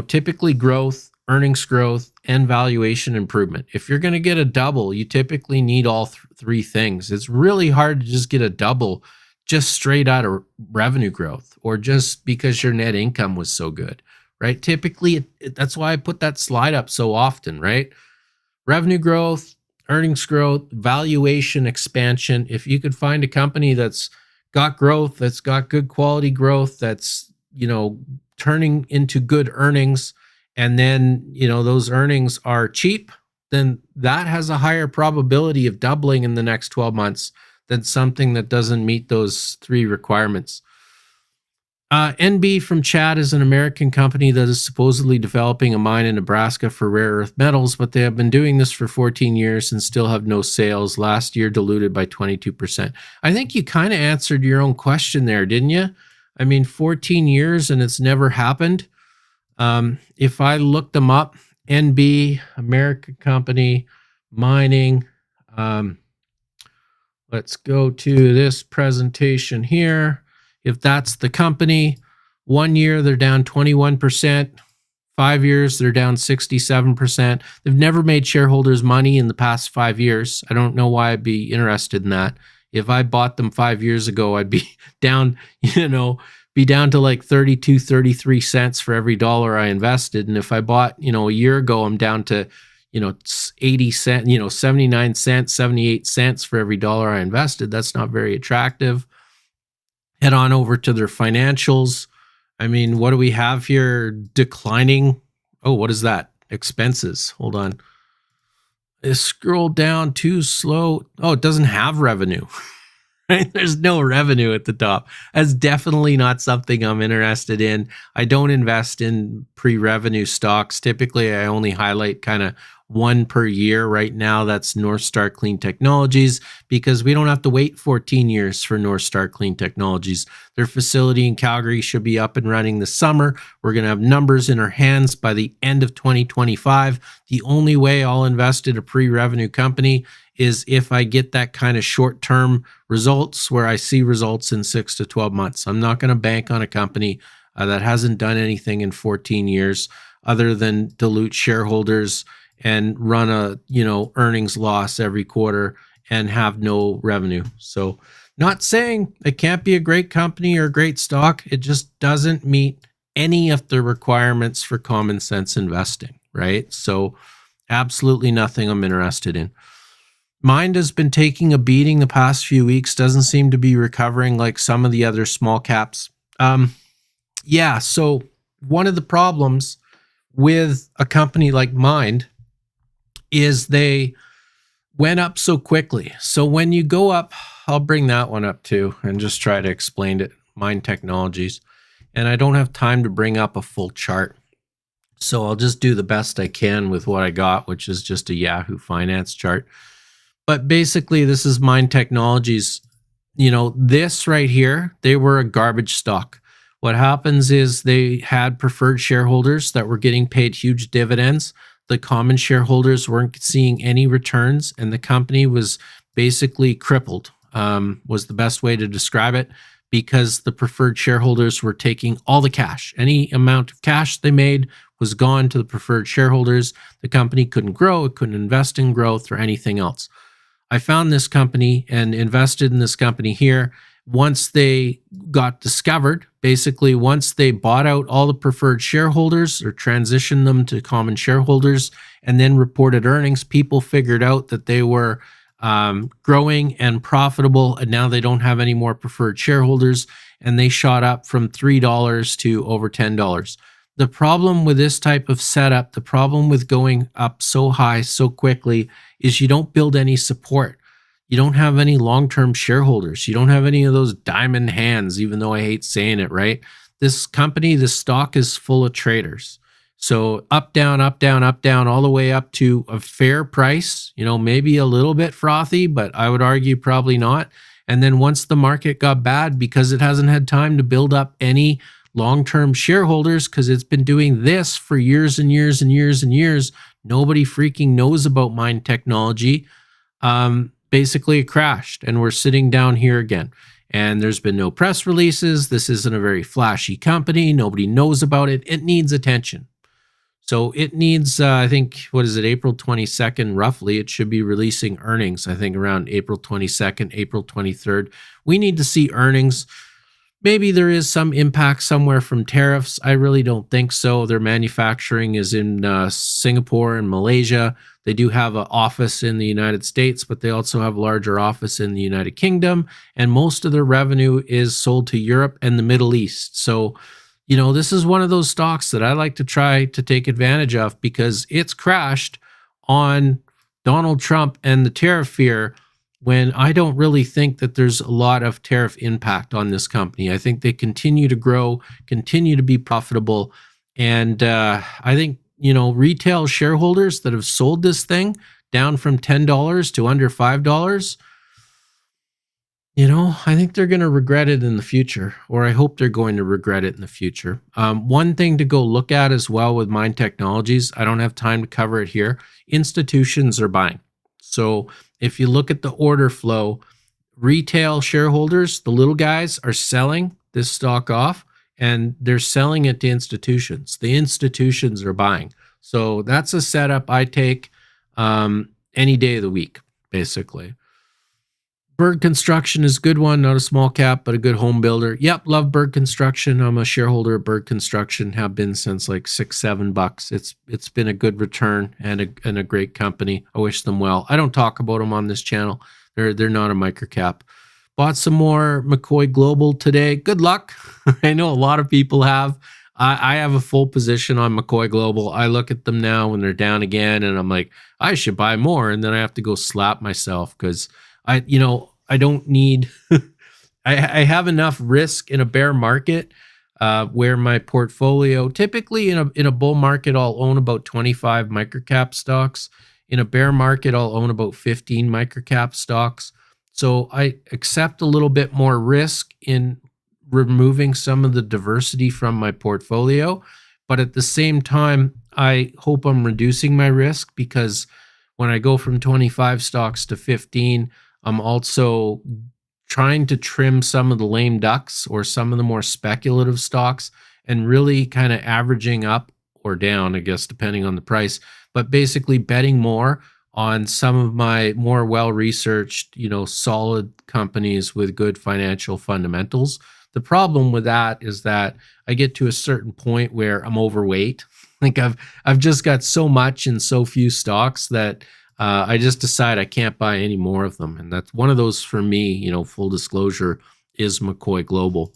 typically growth, earnings growth, and valuation improvement. If you're going to get a double, you typically need all three things. It's really hard to just get a double just straight out of revenue growth or just because your net income was so good, right? Typically, that's why I put that slide up so often, right? Revenue growth, earnings growth, valuation expansion. If you could find a company that's got growth, that's got good quality growth, that's, turning into good earnings, and then, those earnings are cheap, then that has a higher probability of doubling in the next 12 months than something that doesn't meet those three requirements. NB from Chad is an American company that is supposedly developing a mine in Nebraska for rare earth metals, but they have been doing this for 14 years and still have no sales. Last year diluted by 22%. I think you kind of answered your own question there, didn't you? I mean, 14 years and it's never happened. If I look them up, NB, American company, mining, let's go to this presentation here. If that's the company, 1 year they're down 21%, 5 years they're down 67%. They've never made shareholders money in the past 5 years. I don't know why I'd be interested in that. If I bought them 5 years ago, I'd be down, to like 32, 33 cents for every dollar I invested. And if I bought, a year ago, I'm down to 80 cents, 79 cents, 78 cents for every dollar I invested. That's not very attractive. Head on over to their financials. I mean, what do we have here? Declining. Oh, what is that? Expenses. Hold on. Scroll down too slow. Oh, it doesn't have revenue. Right? There's no revenue at the top. That's definitely not something I'm interested in. I don't invest in pre-revenue stocks. Typically, I only highlight kind of one per year. Right now, that's North Star Clean Technologies, because we don't have to wait 14 years for North Star Clean Technologies. Their facility in Calgary should be up and running this summer. We're going to have numbers in our hands by the end of 2025. The only way I'll invest in a pre-revenue company is if I get that kind of short-term results where I see results in 6 to 12 months. I'm not going to bank on a company that hasn't done anything in 14 years other than dilute shareholders and run a, earnings loss every quarter and have no revenue. So not saying it can't be a great company or a great stock. It just doesn't meet any of the requirements for common sense investing, right? So absolutely nothing I'm interested in. Mind has been taking a beating the past few weeks, doesn't seem to be recovering like some of the other small caps. So one of the problems with a company like Mind is they went up so quickly. So when you go up, I'll bring that one up too and just try to explain it, Mind Technologies. And I don't have time to bring up a full chart. So I'll just do the best I can with what I got, which is just a Yahoo Finance chart. But basically, this is Mind Technologies. This right here, they were a garbage stock. What happens is they had preferred shareholders that were getting paid huge dividends. The common shareholders weren't seeing any returns, and the company was basically crippled, was the best way to describe it, because the preferred shareholders were taking all the cash. Any amount of cash they made was gone to the preferred shareholders. The company couldn't grow, it couldn't invest in growth or anything else. I found this company and invested in this company here. Once they got discovered, basically once they bought out all the preferred shareholders or transitioned them to common shareholders and then reported earnings, people figured out that they were growing and profitable, and now they don't have any more preferred shareholders, and they shot up from $3 to over $10. The problem with this type of setup, the problem with going up so high so quickly, is you don't build any support. You don't have any long-term shareholders. You don't have any of those diamond hands, even though I hate saying it, right? This company, this stock is full of traders. So up, down, up, down, up, down, all the way up to a fair price, maybe a little bit frothy, but I would argue probably not. And then once the market got bad, because it hasn't had time to build up any long-term shareholders, because it's been doing this for years and years and years and years, nobody freaking knows about mine technology. Basically it crashed, and we're sitting down here again. And there's been no press releases. This isn't a very flashy company. Nobody knows about it. It needs attention. So it needs, I think, April 22nd, roughly. It should be releasing earnings, I think, around April 22nd, April 23rd. We need to see earnings. Maybe there is some impact somewhere from tariffs. I really don't think so. Their manufacturing is in Singapore and Malaysia. They do have an office in the United States, but they also have a larger office in the United Kingdom. And most of their revenue is sold to Europe and the Middle East. So, this is one of those stocks that I like to try to take advantage of, because it's crashed on Donald Trump and the tariff fear, when I don't really think that there's a lot of tariff impact on this company. I think they continue to grow, continue to be profitable. And I think, retail shareholders that have sold this thing down from $10 to under $5, I think they're going to regret it in the future, or I hope they're going to regret it in the future. One thing to go look at as well with Mine Technologies, I don't have time to cover it here, institutions are buying. So if you look at the order flow, retail shareholders, the little guys, are selling this stock off, and they're selling it to institutions. The institutions are buying. So that's a setup I take any day of the week, basically. Bird Construction is a good one, not a small cap, but a good home builder. Yep, love Bird Construction. I'm a shareholder of Bird Construction, have been since like $6-7. It's been a good return and a great company. I wish them well. I don't talk about them on this channel. They're not a microcap. Bought some more McCoy Global today. Good luck. I know a lot of people have. I have a full position on McCoy Global. I look at them now when they're down again, and I'm like, I should buy more. And then I have to go slap myself, because I don't need, I have enough risk in a bear market where my portfolio, typically in a bull market, I'll own about 25 microcap stocks. In a bear market, I'll own about 15 microcap stocks. So I accept a little bit more risk in removing some of the diversity from my portfolio. But at the same time, I hope I'm reducing my risk, because when I go from 25 stocks to 15, I'm also trying to trim some of the lame ducks or some of the more speculative stocks, and really kind of averaging up or down, I guess, depending on the price, but basically betting more on some of my more well-researched, solid companies with good financial fundamentals. The problem with that is that I get to a certain point where I'm overweight. Like I've just got so much in so few stocks that I just decide I can't buy any more of them. And that's one of those for me, full disclosure, is McCoy Global.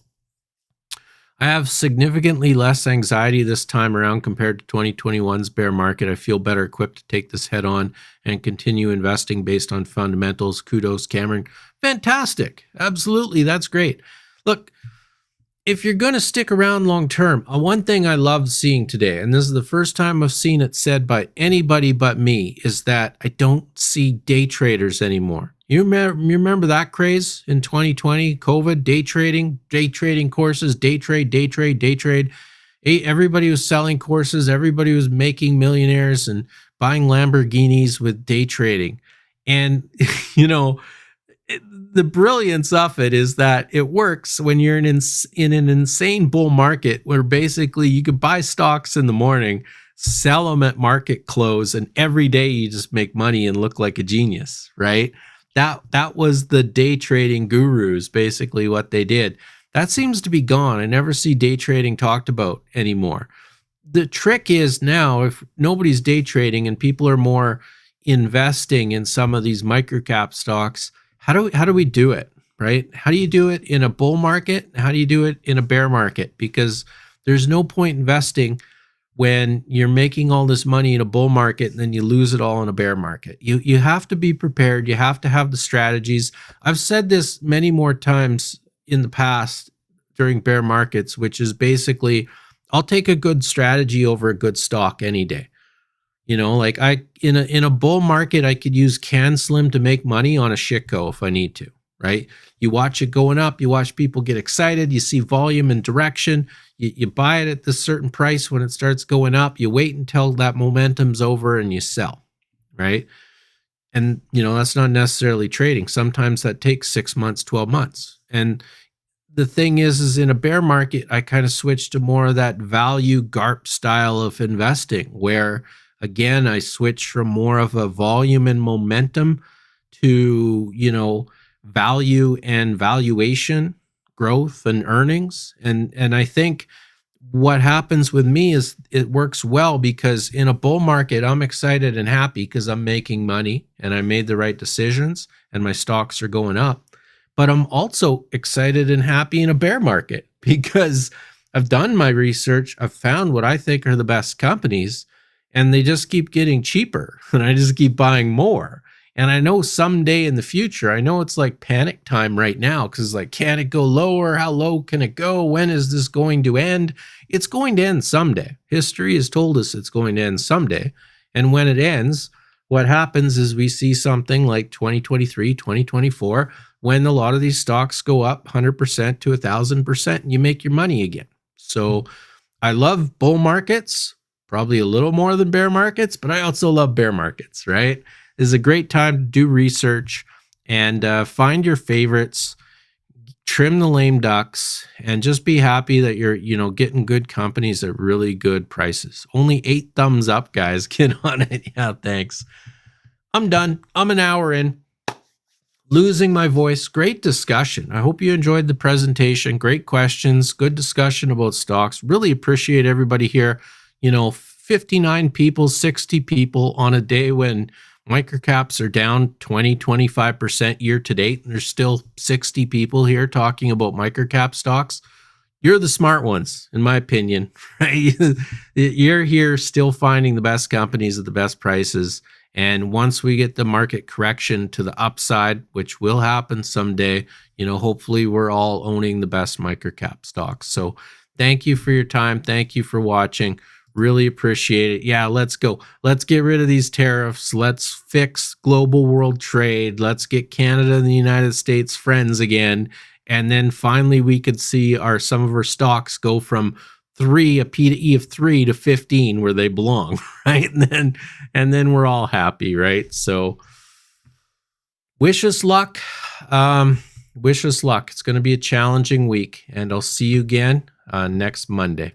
I have significantly less anxiety this time around compared to 2021's bear market. I feel better equipped to take this head on and continue investing based on fundamentals. Kudos, Cameron. Fantastic. Absolutely. That's great. Look, if you're going to stick around long term, one thing I love seeing today, and this is the first time I've seen it said by anybody but me, is that I don't see day traders anymore. You remember that craze in 2020, COVID, day trading courses, day trade, day trade, day trade. Everybody was selling courses. Everybody was making millionaires and buying Lamborghinis with day trading. And, you know, the brilliance of it is that it works when you're in an insane bull market where basically you could buy stocks in the morning, sell them at market close, and every day you just make money and look like a genius, right? That was the day trading gurus, basically what they did. That seems to be gone. I never see day trading talked about anymore. The trick is now, if nobody's day trading and people are more investing in some of these microcap stocks, how do we do it, right? How do you do it in a bull market? How do you do it in a bear market? Because there's no point investing when you're making all this money in a bull market and then you lose it all in a bear market. You have to be prepared. You have to have the strategies. I've said this many more times in the past during bear markets, which is basically, I'll take a good strategy over a good stock any day. You know, like in a bull market, I could use CanSlim to make money on a shitco if I need to, right? You watch it going up, you watch people get excited, you see volume and direction, you buy it at this certain price when it starts going up, you wait until that momentum's over and you sell, right? And, you know, that's not necessarily trading. Sometimes that takes 6 months, 12 months. And the thing is in a bear market, I kind of switched to more of that value GARP style of investing where, again, I switched from more of a volume and momentum to, you know, value and valuation, growth and earnings. And I think what happens with me is it works well because in a bull market, I'm excited and happy because I'm making money and I made the right decisions and my stocks are going up. But I'm also excited and happy in a bear market because I've done my research. I've found what I think are the best companies and they just keep getting cheaper and I just keep buying more. And I know someday in the future, I know it's like panic time right now because like, can it go lower? How low can it go? When is this going to end? It's going to end someday. History has told us it's going to end someday. And when it ends, what happens is we see something like 2023, 2024, when a lot of these stocks go up 100% to 1,000% and you make your money again. So I love bull markets, probably a little more than bear markets, but I also love bear markets, right? This is a great time to do research and find your favorites, trim the lame ducks, and just be happy that you're, you know, getting good companies at really good prices. Only 8 thumbs up, guys. Get on it. Yeah, thanks. I'm done. I'm an hour in. Losing my voice. Great discussion. I hope you enjoyed the presentation. Great questions. Good discussion about stocks. Really appreciate everybody here. You know, 59 people, 60 people on a day when microcaps are down 20-25% year to date, and there's still 60 people here talking about microcap stocks. You're the smart ones, in my opinion, right? You're here still finding the best companies at the best prices. And once we get the market correction to the upside, which will happen someday, you know, hopefully we're all owning the best microcap stocks. So thank you for your time. Thank you for watching. Really appreciate it. Yeah, let's go. Let's get rid of these tariffs. Let's fix global world trade. Let's get Canada and the United States friends again. And then finally we could see some of our stocks go from 3, a P to E of 3 to 15 where they belong, right? And then we're all happy, right? So wish us luck. Wish us luck. It's going to be a challenging week, and I'll see you again next Monday.